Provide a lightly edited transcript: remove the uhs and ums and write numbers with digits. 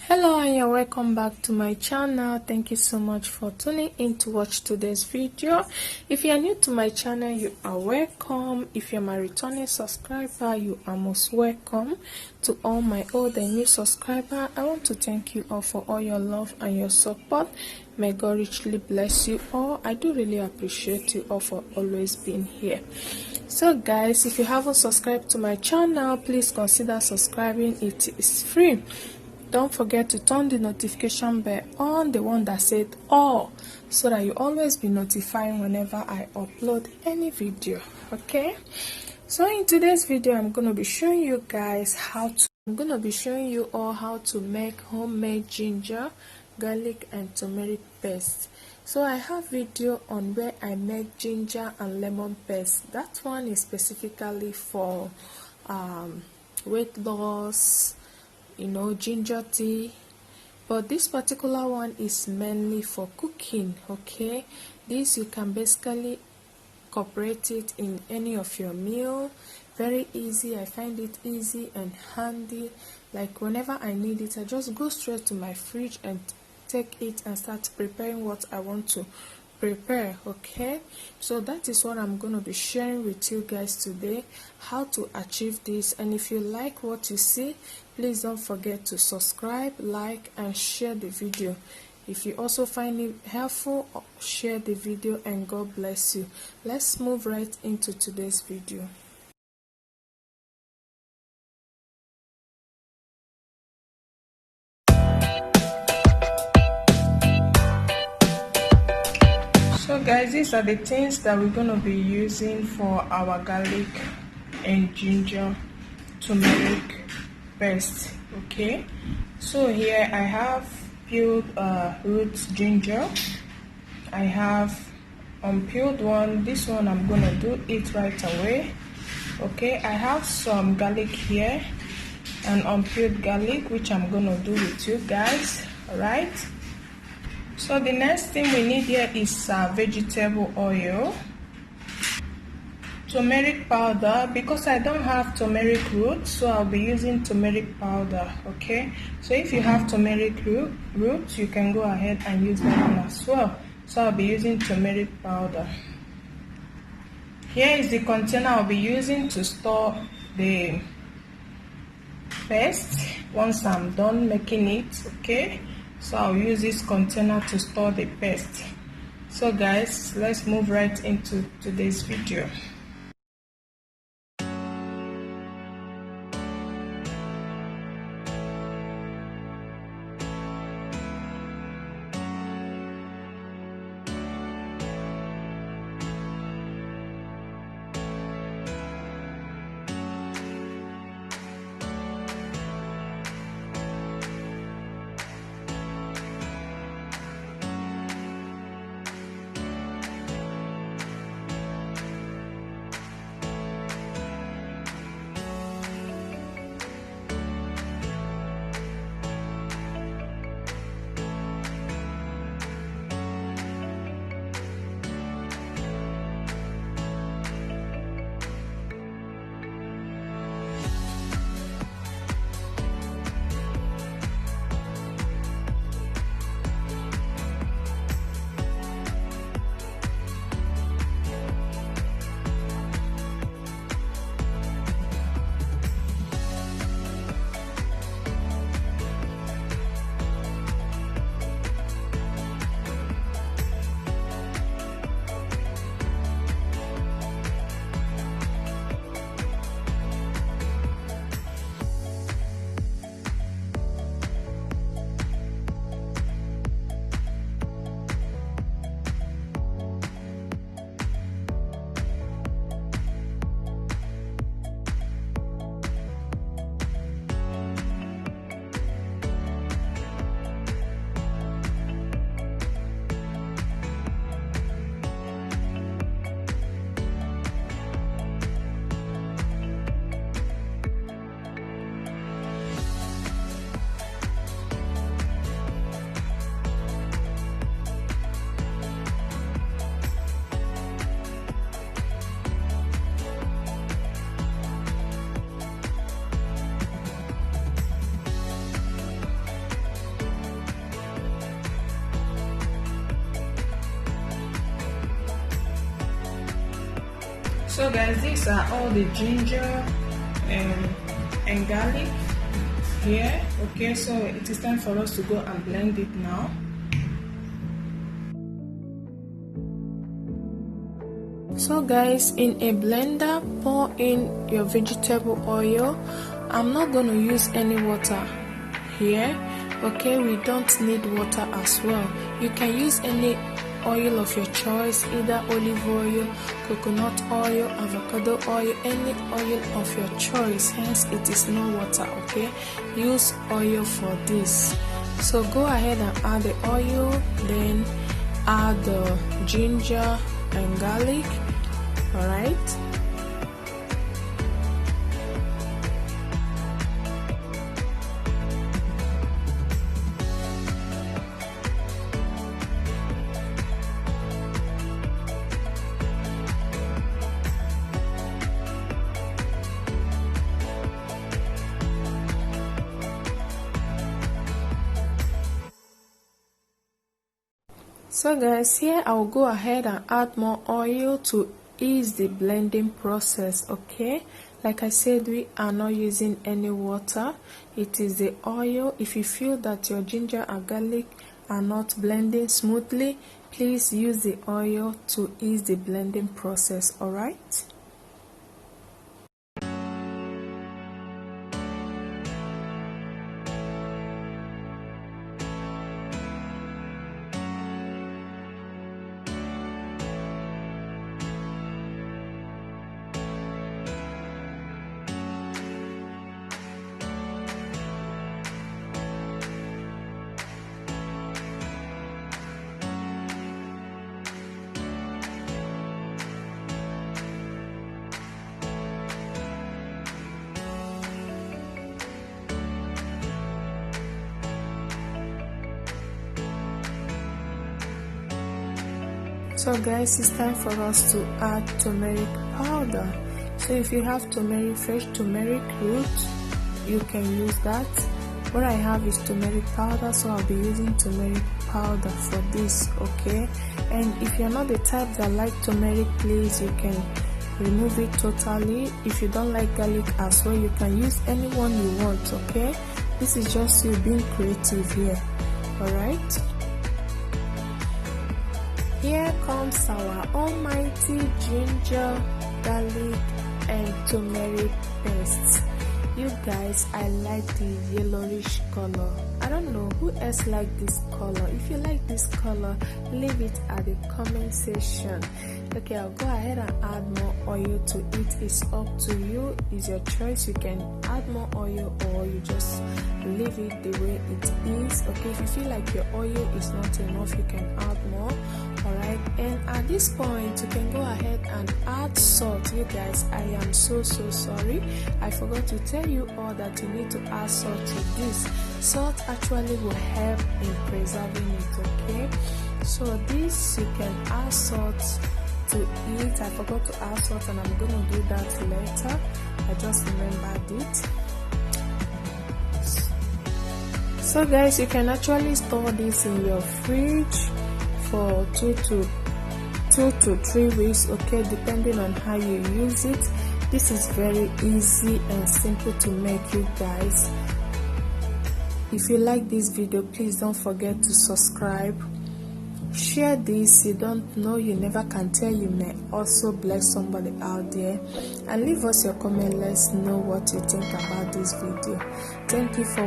Hello and you're welcome back to my channel. Thank you so much for tuning in to watch today's video. If you are new to my channel, you are welcome. If you're my returning subscriber, you are most welcome. To all my old and new subscribers, I want to thank you all for all your love and your support. May God richly bless you all. I do really appreciate you all for always being here. So guys, if you haven't subscribed to my channel, please consider subscribing. It is free. Don't forget to turn the notification bell on, the one that said all, so that you always be notified whenever I upload any video. Okay, so in today's video I'm going to be showing you guys how to make homemade ginger, garlic and turmeric paste. So I have video on where I make ginger and lemon paste. That one is specifically for weight loss, ginger tea, but this particular one is mainly for cooking. Okay, this you can basically incorporate it in any of your meal. Very easy. I find it easy and handy. Like whenever I need it, I just go straight to my fridge and take it and start preparing what I want to prepare. Okay, so that is what I'm going to be sharing with you guys today, how to achieve this. And if you like what you see, please don't forget to subscribe, like and share the video. If you also find it helpful, share the video and God bless you. Let's move right into today's video. So guys, these are the things that we're going to be using for our garlic and ginger turmeric paste. Okay, so here I have peeled root ginger. I have unpeeled one. This one I'm going to do it right away. Okay, I have some garlic here and unpeeled garlic, which I'm going to do with you guys. Alright, so the next thing we need here is vegetable oil, turmeric powder. Because I don't have turmeric root, so I'll be using turmeric powder. Okay, so if you have turmeric root, you can go ahead and use that one as well. So I'll be using turmeric powder. Here is the container I'll be using to store the paste once I'm done making it. Okay, so I'll use this container to store the paste. So guys, let's move right into today's video. So guys, these are all the ginger and garlic here. Okay, so it is time for us to go and blend it now. So guys, in a blender, pour in your vegetable oil. I'm not going to use any water here. Okay, we don't need water as well. You can use any oil of your choice, either olive oil, coconut oil, avocado oil, any oil of your choice. Hence it is no water. Okay, use oil for this. So go ahead and add the oil, then add the ginger and garlic. All right. So guys, here I'll go ahead and add more oil to ease the blending process. Okay, like I said, we are not using any water. It is the oil. If you feel that your ginger and garlic are not blending smoothly, please use the oil to ease the blending process. All right. So guys, it's time for us to add turmeric powder. So if you have fresh turmeric root, you can use that. What I have is turmeric powder, so I'll be using turmeric powder for this. Okay, and if you're not the type that like turmeric, please, you can remove it totally. If you don't like garlic as well, you can use any one you want. Okay, this is just you being creative here. All right. Here comes our almighty ginger, garlic and turmeric paste. You guys, I like the yellowish color. I don't know who else like this color. If you like this color, leave it at the comment section. Okay, I'll go ahead and add more oil to it. It's up to you. It's your choice. You can add more oil or you just leave it the way it is. Okay, if you feel like your oil is not enough, you can add more. Alright, and at this point you can go ahead and add salt. You guys, I am so sorry, I forgot to tell you all that you need to add salt to this. Salt actually will help in preserving it. Okay, so this you can add salt to it. I forgot to add salt and I'm gonna do that later. I just remembered it. So guys, you can actually store this in your fridge for 2 to 3 weeks. Okay, depending on how you use it. This is very easy and simple to make, you guys. If you like this video, please don't forget to subscribe, share this. You don't know, you never can tell, you may also bless somebody out there, and leave us your comment. Let's know what you think about this video. Thank you for